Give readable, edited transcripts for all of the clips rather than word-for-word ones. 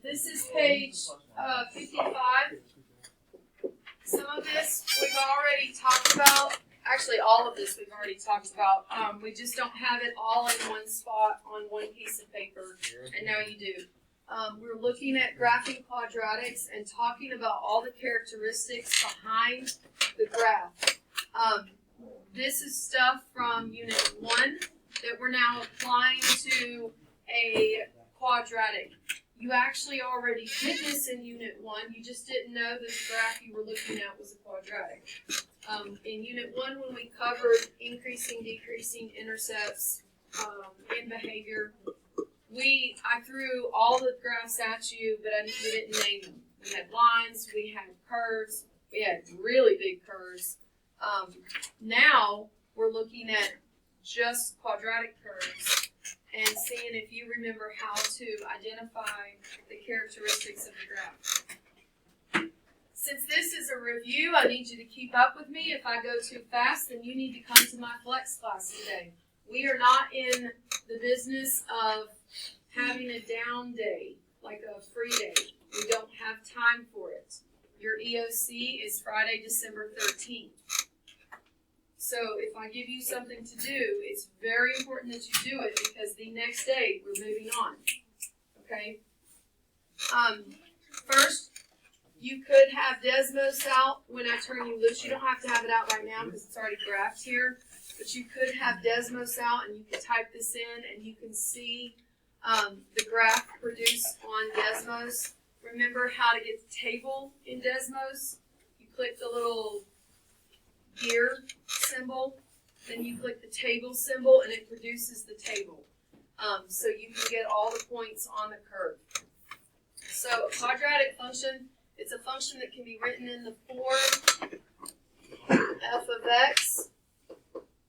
This is page 55. Some of this we've already talked about. Actually, all of this we've already talked about. We just don't have it all in one spot on one piece of paper, and now you do. We're looking at graphing quadratics and talking about all the characteristics behind the graph. This is stuff from Unit 1 that we're now applying to a quadratic. You actually already did this in Unit 1, you just didn't know that the graph you were looking at was a quadratic. In Unit 1, when we covered increasing, decreasing intercepts in behavior, I threw all the graphs at you, but we didn't name them. We had lines, we had curves, we had really big curves. Now we're looking at just quadratic curves and seeing if you remember how to identify the characteristics of the graph. Since this is a review, I need you to keep up with me. If I go too fast, then you need to come to my flex class today. We are not in the business of having a down day, like a free day. We don't have time for it. Your EOC is Friday, December 13th. So if I give you something to do, it's very important that you do it because the next day we're moving on. Okay? First, you could have Desmos out when I turn you loose. You don't have to have it out right now because it's already graphed here. But you could have Desmos out and you can type this in and you can see the graph produced on Desmos. Remember how to get the table in Desmos? You click the little gear symbol, then you click the table symbol and it produces the table. So you can get all the points on the curve. So a quadratic function, it's a function that can be written in the form f of x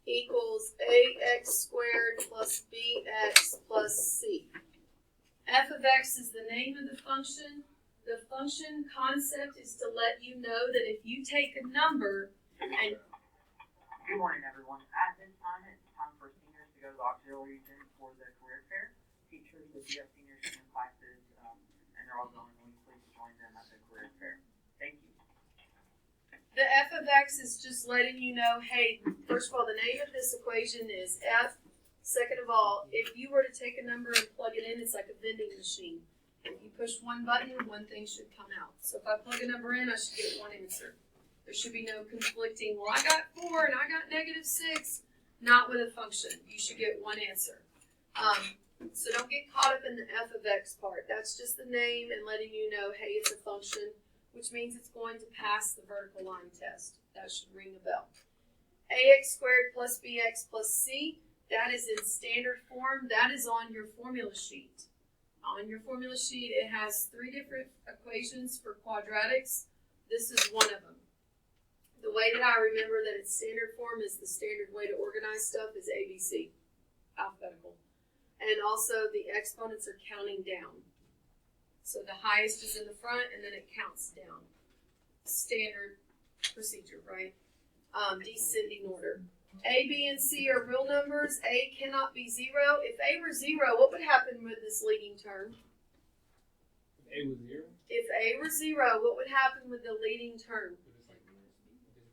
equals ax squared plus bx plus c. F of x is the name of the function. The function concept is to let you know that if you take a number and... Good morning, everyone. At this time, it's time for seniors to go to the auxiliary region for the career fair. Teachers, if you have seniors in classes and they're all going, please join them at the career fair. Thank you. The f of x is just letting you know, hey, first of all, the name of this equation is f. Second of all, if you were to take a number and plug it in, it's like a vending machine. If you push one button, one thing should come out. So if I plug a number in, I should get one answer. There should be no conflicting, well, I got 4 and I got -6. Not with a function. You should get one answer. So don't get caught up in the f of x part. That's just the name and letting you know, hey, it's a function, which means it's going to pass the vertical line test. That should ring a bell. Ax squared plus bx plus c, that is in standard form. That is on your formula sheet. On your formula sheet, it has 3 different equations for quadratics. This is one of them. The way that I remember that it's standard form is the standard way to organize stuff is ABC, alphabetical. And also the exponents are counting down. So the highest is in the front and then it counts down. Standard procedure, right? Descending order. A, B, and C are real numbers. A cannot be 0. If A were 0, what would happen with this leading term? If A was 0? If A were 0, what would happen with the leading term?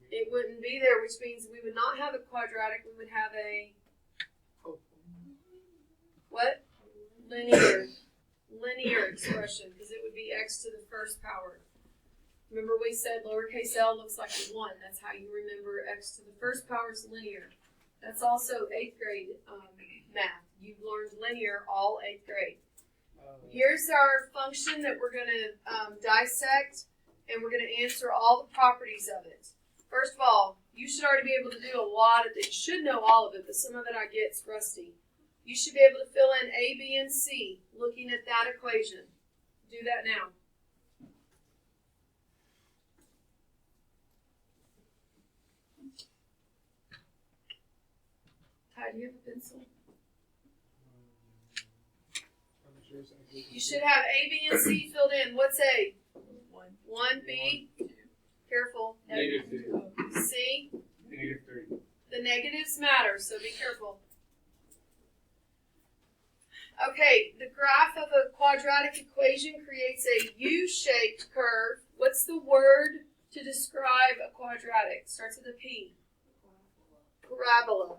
It wouldn't be there, which means we would not have a quadratic. We would have a what? Linear expression, because it would be x to the first power. Remember we said lowercase l looks like a 1. That's how you remember x to the first power is linear. That's also 8th grade math. You've learned linear all 8th grade. Here's our function that we're going to dissect, and we're going to answer all the properties of it. First of all, you should already be able to do a lot of it. You should know all of it, but some of it I get's rusty. You should be able to fill in A, B, and C looking at that equation. Do that now. Ty, do you have a pencil? You should have A, B, and C filled in. What's A? 1, B. Careful. -2. C. -3. The negatives matter, so be careful. Okay, the graph of a quadratic equation creates a U-shaped curve. What's the word to describe a quadratic? Starts with a P. Parabola.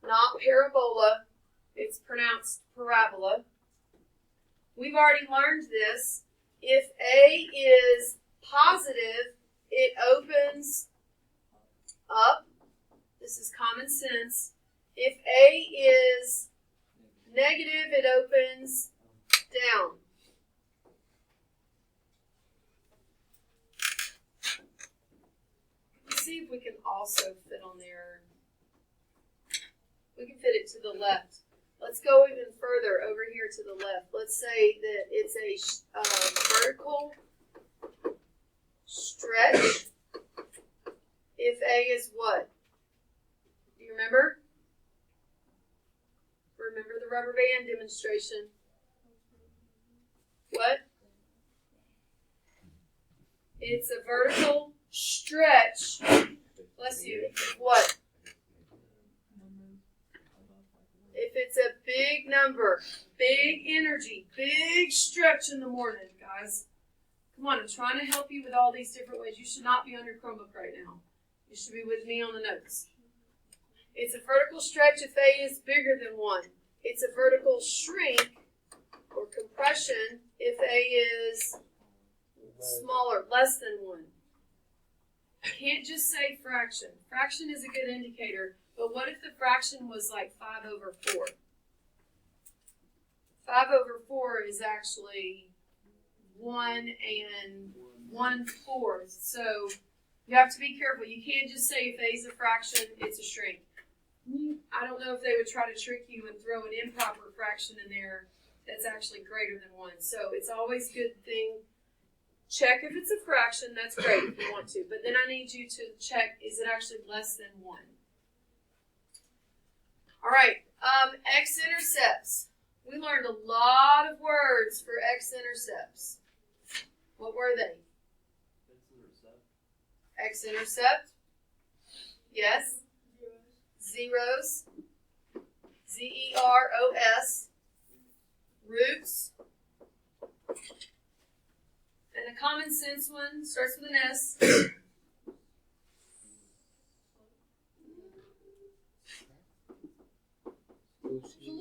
Not parabola. It's pronounced parabola. We've already learned this. If A is positive, it opens up. This is common sense. If A is negative, it opens down. Let's see if we can also fit on there. We can fit it to the left. Let's go even further over here to the left. Let's say that it's a vertical stretch. If A is what? Do you remember? Remember the rubber band demonstration. What? It's a vertical stretch. Bless you. What? If it's a big number, big energy, big stretch in the morning, guys. Come on, I'm trying to help you with all these different ways. You should not be on your Chromebook right now. You should be with me on the notes. It's a vertical stretch if A is bigger than 1. It's a vertical shrink or compression if A is smaller, less than 1. I can't just say fraction. Fraction is a good indicator, but what if the fraction was like 5 over 4? 5 over 4 is actually 1 and 1/4. So you have to be careful. You can't just say if A is a fraction, it's a shrink. I don't know if they would try to trick you and throw an improper fraction in there that's actually greater than 1. So it's always a good thing. Check if it's a fraction. That's great if you want to. But then I need you to check, is it actually less than 1? All right. X-intercepts. We learned a lot of words for x-intercepts. What were they? X-intercept. Yes. Zeros. Z-E-R-O-S. Roots. And a common sense one starts with an S.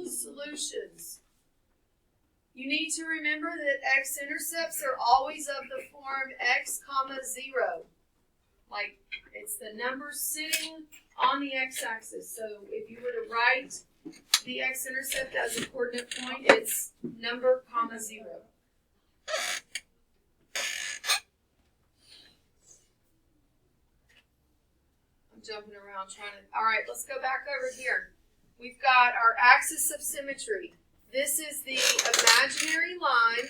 Solutions. You need to remember that x-intercepts are always of the form x, 0. Like, it's the number sitting on the x-axis. So if you were to write the x-intercept as a coordinate point, it's number, 0. I'm jumping around trying to... All right, let's go back over here. We've got our axis of symmetry. This is the imaginary line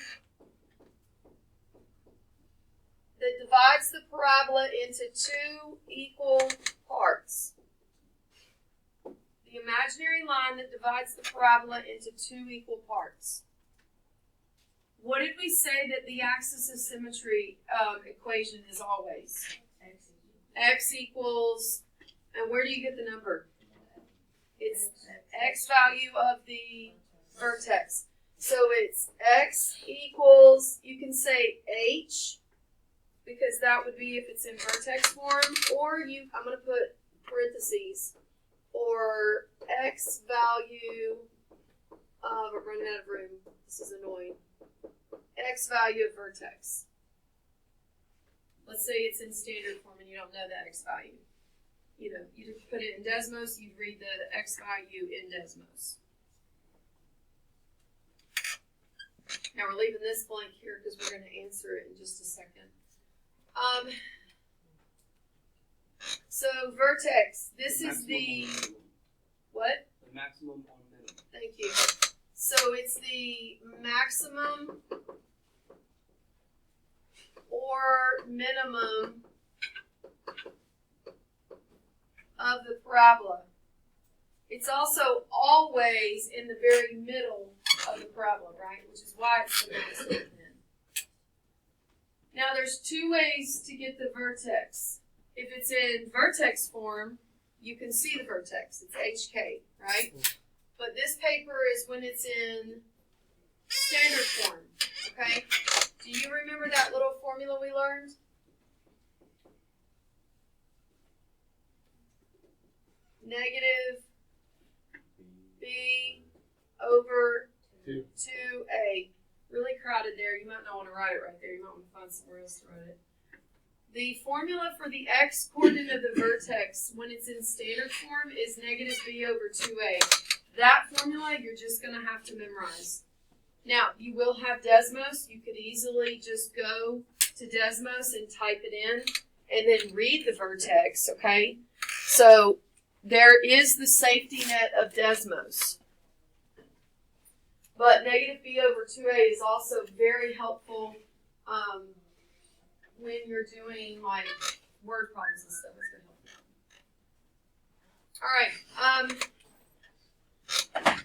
that divides the parabola into 2 equal parts. The imaginary line that divides the parabola into 2 equal parts. What did we say that the axis of symmetry equation is always? X equals, and where do you get the number? It's x value of the vertex. So it's x equals, you can say h, because that would be if it's in vertex form, or I'm going to put parentheses, or x value, I'm running out of room, this is annoying, x value of vertex. Let's say it's in standard form and you don't know the x value. You know, you put it in Desmos, you'd read the x value in Desmos. Now we're leaving this blank here because we're going to answer it in just a second. So vertex, this is the, what? The maximum on minimum. Thank you. So it's the maximum or minimum of the parabola. It's also always in the very middle of the parabola, right? Which is why it's the biggest thin. Now there's 2 ways to get the vertex. If it's in vertex form, you can see the vertex. It's HK, right? but this paper is when it's in standard form, okay? Do you remember that little formula we learned? Negative B over 2A. Really crowded there. You might not want to write it right there. You might want to find somewhere else to write it. The formula for the x coordinate of the vertex when it's in standard form is negative B over 2A. That formula you're just going to have to memorize. Now, you will have Desmos. You could easily just go to Desmos and type it in and then read the vertex, okay? So there is the safety net of Desmos. But negative B over 2A is also very helpful when you're doing like word problems and stuff. It's going to help you. All right.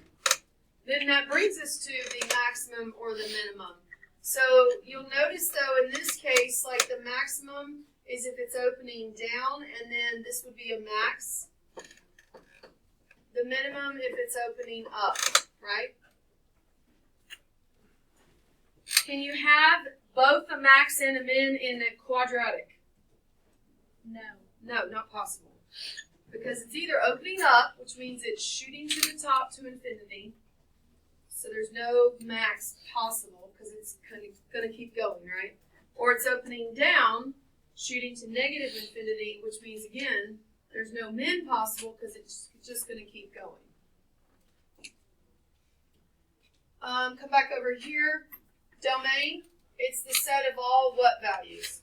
Then that brings us to the maximum or the minimum. So you'll notice though in this case, like the maximum is if it's opening down, and then this would be a max. The minimum if it's opening up, right? Can you have both a max and a min in a quadratic? No. No, not possible. Because it's either opening up, which means it's shooting to the top to infinity. So there's no max possible because it's going to keep going, right? Or it's opening down, shooting to negative infinity, which means, again, there's no min possible because it's just going to keep going. Come back over here. Domain, it's the set of all what values?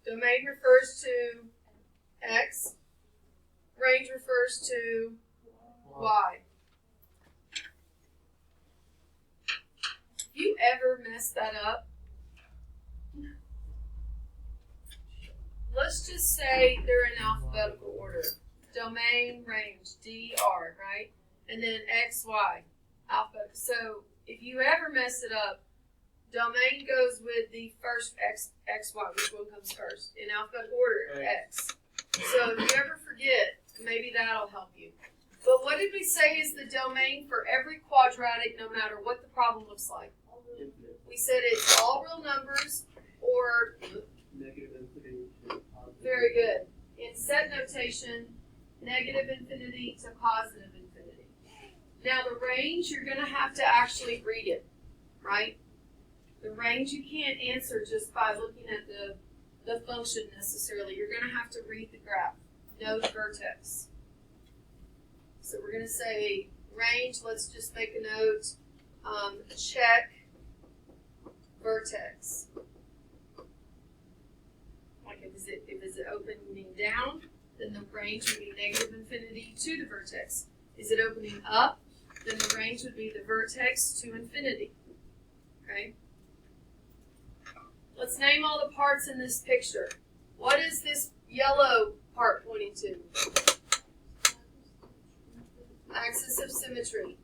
Domain refers to x. Range refers to y. If you ever mess that up, let's just say they're in alphabetical order. Domain, range, DR, right? And then X, Y, alphabetical. So if you ever mess it up, domain goes with the first X, Y. Which one comes first? In alphabetical order, X. So if you ever forget, maybe that'll help you. But what did we say is the domain for every quadratic, no matter what the problem looks like? We said it's all real numbers or Negative infinity. very good. In set notation, negative infinity to positive infinity. Now the range, you're going to have to actually read it, right? The range you can't answer just by looking at the function necessarily. You're going to have to read the graph, know the vertex. So we're going to say range, let's just make a note, check vertex. Like if it's opening down, then the range would be negative infinity to the vertex. Is it opening up? Then the range would be the vertex to infinity. Okay? Let's name all the parts in this picture. What is this yellow part pointing to? Axis of symmetry.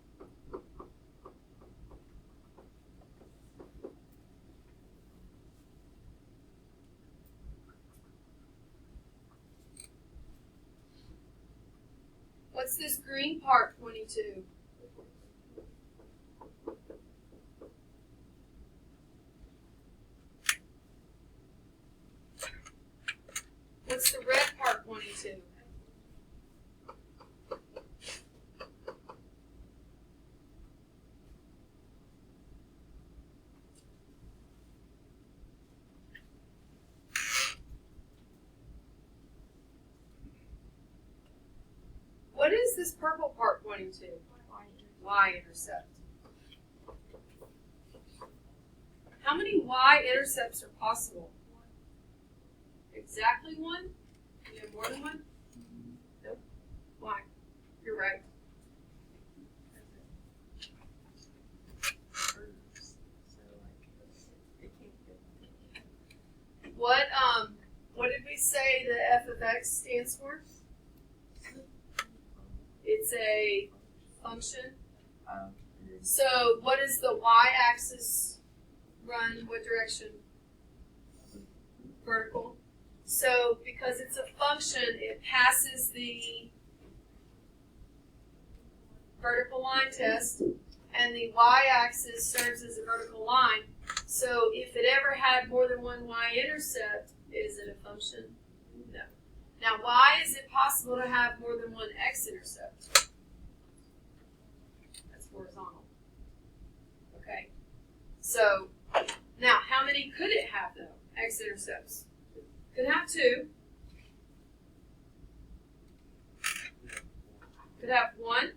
What's this green part pointing to? What's the red part pointing to? What is this purple part pointing to? Y-intercept. How many y-intercepts are possible? Exactly one? You have more than one? Nope. Why? You're right. What did we say the f of x stands for? It's a function. So what does the y-axis run? What direction? Vertical. So because it's a function, it passes the vertical line test, and the y-axis serves as a vertical line. So if it ever had more than one y-intercept, is it a function? No. Now, why is it possible to have more than one x-intercept? That's horizontal. Okay. So, now, how many could it have, though, x-intercepts? Could have 2. Could have 1.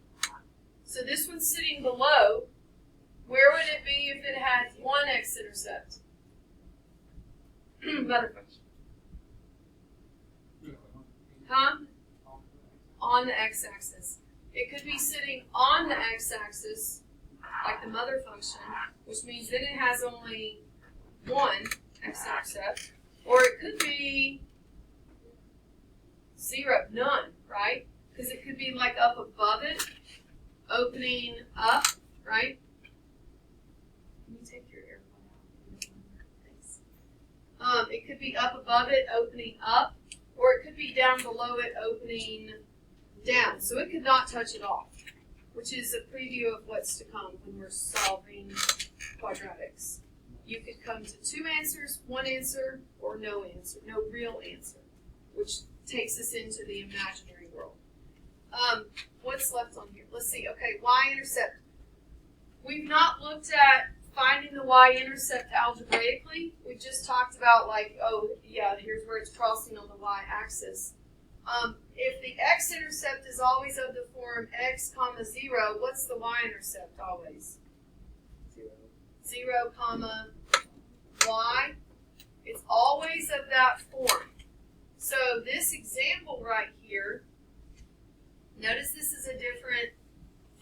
So this one's sitting below. Where would it be if it had 1 x-intercept? Mother function. Huh? On the x-axis. It could be sitting on the x-axis, like the mother function, which means then it has only 1 x-intercept, or it could be 0, none, right? Because it could be like up above it, opening up, right? Can you take your airplane out? Thanks. It could be up above it, opening up, or it could be down below it, opening down. So it could not touch it all, which is a preview of what's to come when we're solving quadratics. You could come to 2 answers, 1 answer, or no answer, no real answer, which takes us into the imaginary world. What's left on here? Let's see. Okay, y-intercept. We've not looked at finding the y-intercept algebraically. We just talked about like, oh, yeah, here's where it's crossing on the y-axis. If the x-intercept is always of the form x comma 0, what's the y-intercept always? 0 comma y. It's always of that form. So this example right here, notice this is a different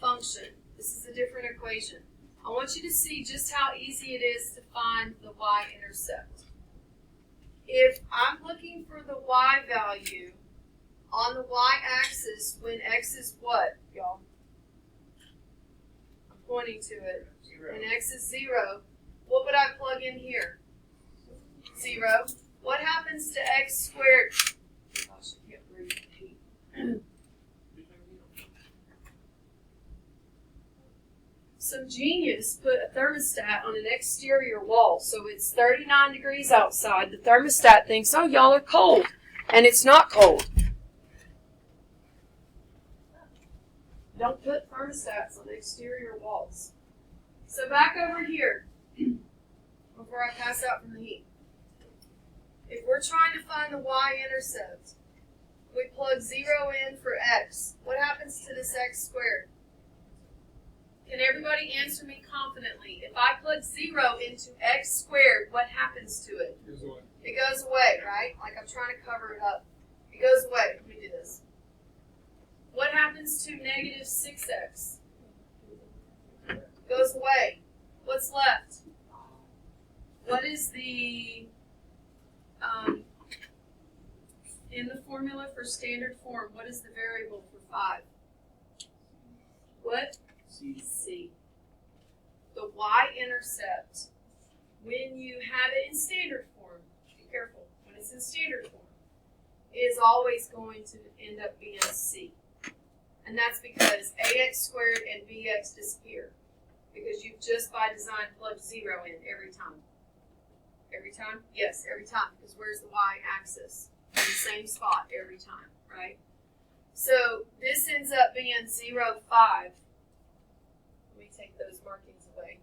function. This is a different equation. I want you to see just how easy it is to find the y-intercept. If I'm looking for the y value on the y-axis when x is what, y'all? I'm pointing to it. When x is 0, what would I plug in here? 0. What happens to x squared? Gosh, I can't breathe. Some genius put a thermostat on an exterior wall, so it's 39 degrees outside. The thermostat thinks, oh, y'all are cold, and it's not cold. Don't put thermostats on exterior walls. So back over here, before I pass out from the heat. If we're trying to find the y-intercept, we plug 0 in for x. What happens to this x squared? Can everybody answer me confidently? If I plug 0 into x squared, what happens to it? It goes away. It goes away, right? Like I'm trying to cover it up. It goes away. Let me do this. What happens to negative 6x? Goes away. What's left? What is the, in the formula for standard form, what is the variable for 5? What? C. The y-intercept, when you have it in standard form, be careful, when it's in standard form, is always going to end up being C. And that's because ax squared and bx disappear. Because you've just by design plugged 0 in every time. Every time? Yes, every time. Because where's the y-axis? In the same spot every time, right? So this ends up being 0, 5. Let me take those markings away.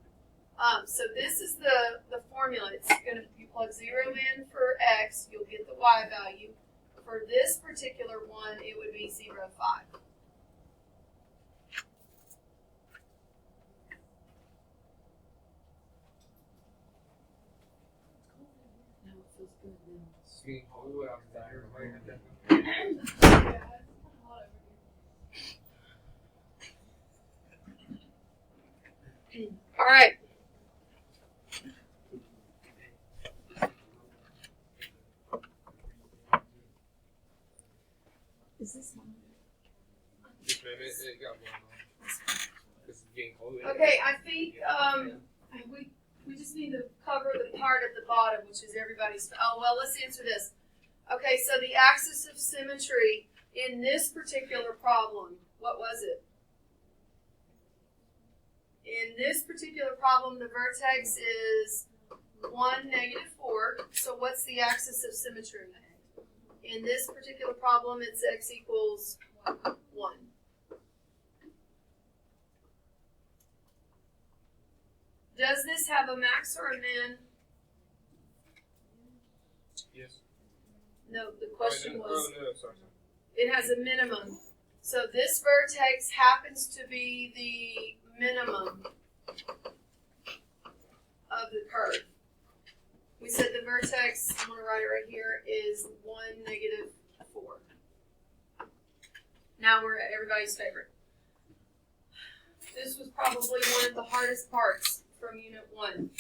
So this is the formula. It's gonna, you plug 0 in for x, you'll get the y value. For this particular one, it would be 0, 5. All right. Is this one? Okay, I think we just need to cover the part at the bottom, which is everybody's. Oh well, let's answer this. Okay, so the axis of symmetry in this particular problem, what was it? In this particular problem, the vertex is 1, -4. So what's the axis of symmetry? In this particular problem, it's x equals 1. Does this have a max or a min? Yes. No, the question was, no, sorry. it has a minimum. So this vertex happens to be the minimum of the curve. We said the vertex, I'm going to write it right here, is 1, -4. Now we're at everybody's favorite. This was probably one of the hardest parts from Unit 1.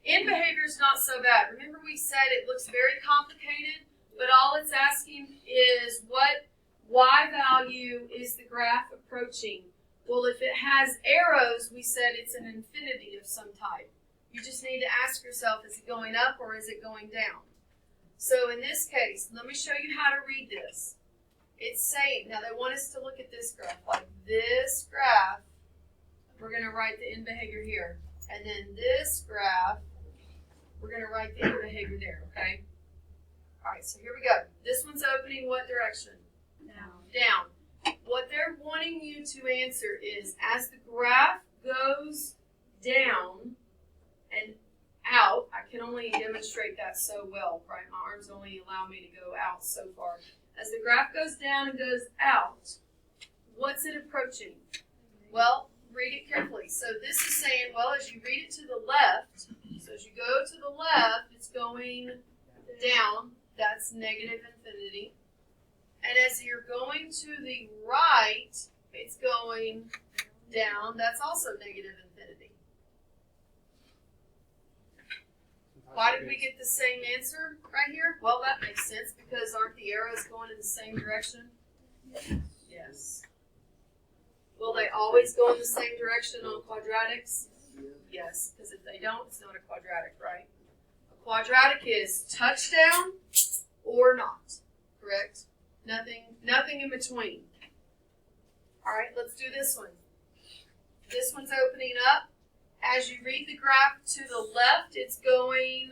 In behavior is not so bad. Remember we said it looks very complicated, but all it's asking is what y value is the graph approaching? Well, if it has arrows, we said it's an infinity of some type. You just need to ask yourself, is it going up or is it going down? So in this case, let me show you how to read this. It's saying, now they want us to look at this graph, like this graph. We're going to write the end behavior here. And then this graph, we're going to write the end behavior there, okay? All right, so here we go. This one's opening what direction? Down. What they're wanting you to answer is, as the graph goes down and out, I can only demonstrate that so well, right? My arms only allow me to go out so far. As the graph goes down and goes out, what's it approaching? Well, read it carefully. So this is saying, well, as you read it to the left, so as you go to the left, it's going down. That's negative infinity. And as you're going to the right, it's going down. That's also negative infinity. Why did we get the same answer right here? Well, that makes sense because aren't the arrows going in the same direction? Yes. Will they always go in the same direction on quadratics? Yes, because if they don't, it's not a quadratic, right? A quadratic is touchdown or not, correct? Nothing in between. All right, let's do this one. This one's opening up. As you read the graph to the left, it's going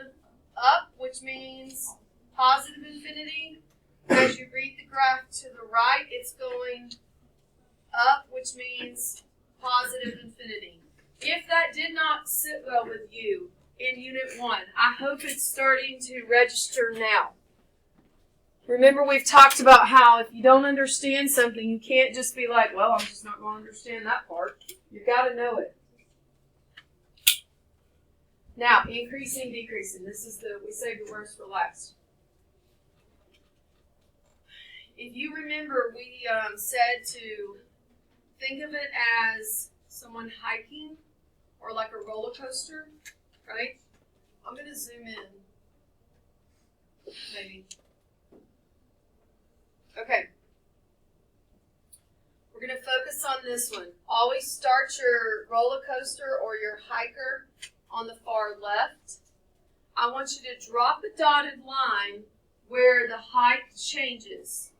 up, which means positive infinity. As you read the graph to the right, it's going up, which means positive infinity. If that did not sit well with you in Unit 1, I hope it's starting to register now. Remember, we've talked about how if you don't understand something, you can't just be like, well, I'm just not going to understand that part. You've got to know it. Now, increasing, decreasing. This is we saved the worst for last. If you remember, we said to think of it as someone hiking or like a roller coaster, right? I'm going to zoom in, maybe. Okay. We're going to focus on this one. Always start your roller coaster or your hiker on the far left. I want you to drop a dotted line where the hike changes.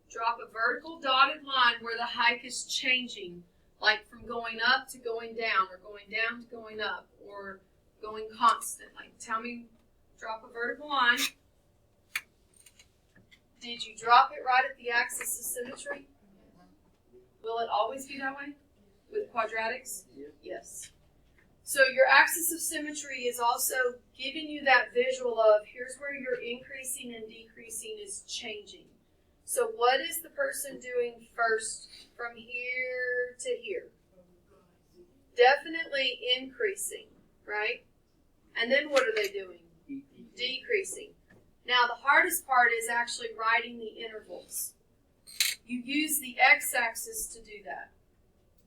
Drop a vertical dotted line where the hike is changing, like from going up to going down, or going down to going up, or going constant. Like, tell me, drop a vertical line. Did you drop it right at the axis of symmetry? Will it always be that way with quadratics? Yes. So your axis of symmetry is also giving you that visual of here's where your increasing and decreasing is changing. So what is the person doing first from here to here? Definitely increasing, right? And then what are they doing? Decreasing. Now the hardest part is actually writing the intervals. You use the x-axis to do that.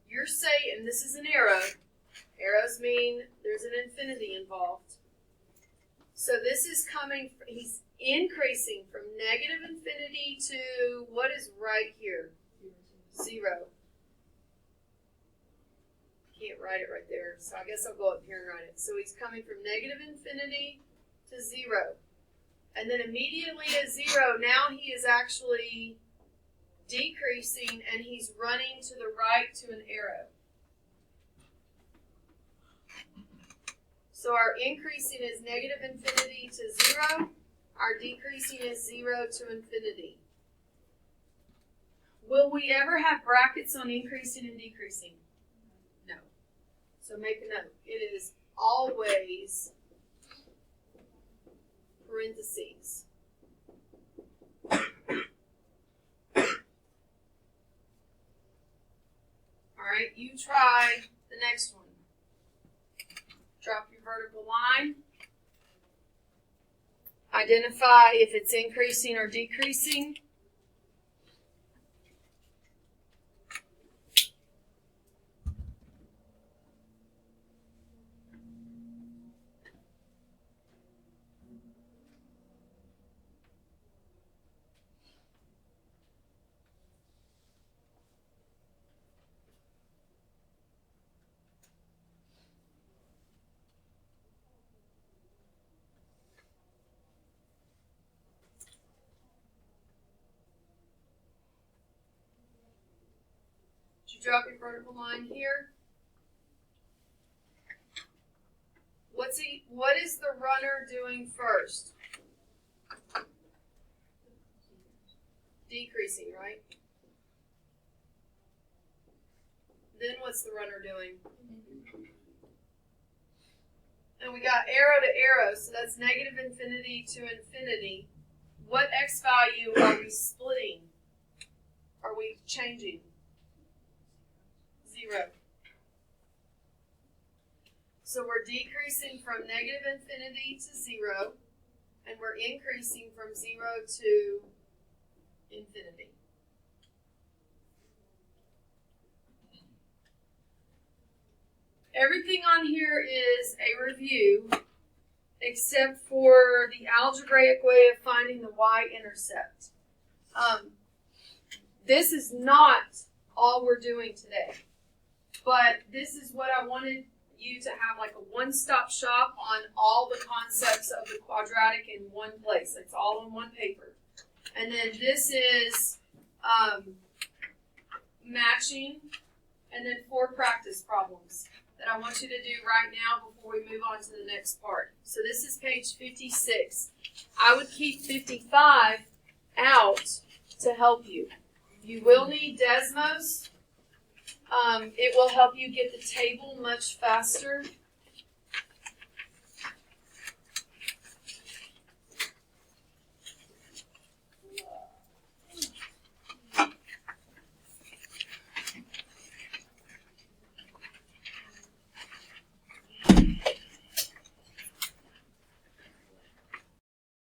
You're saying, this is an arrow. Arrows mean there's an infinity involved. So this is coming, he's increasing from negative infinity to what is right here? 0. Can't write it right there, so I guess I'll go up here and write it. So he's coming from negative infinity to 0. And then immediately at 0, now he is actually decreasing and he's running to the right to an arrow. So our increasing is negative infinity to 0. Our decreasing is 0 to infinity. Will we ever have brackets on increasing and decreasing? No. So make a note. It is always parentheses. Alright, you try the next one. Drop your vertical line. Identify if it's increasing or decreasing. Drop your vertical line here. What is the runner doing first? Decreasing, right? Then what's the runner doing? And we got arrow to arrow, so that's negative infinity to infinity. What x value are we splitting? Are we changing? 0. So we're decreasing from negative infinity to 0, and we're increasing from 0 to infinity. Everything on here is a review, except for the algebraic way of finding the y-intercept. This is not all we're doing today. But this is what I wanted you to have, like a one-stop shop on all the concepts of the quadratic in one place. It's all on one paper. And then this is matching, and then 4 practice problems that I want you to do right now before we move on to the next part. So this is page 56. I would keep 55 out to help you. You will need Desmos. It will help you get the table much faster.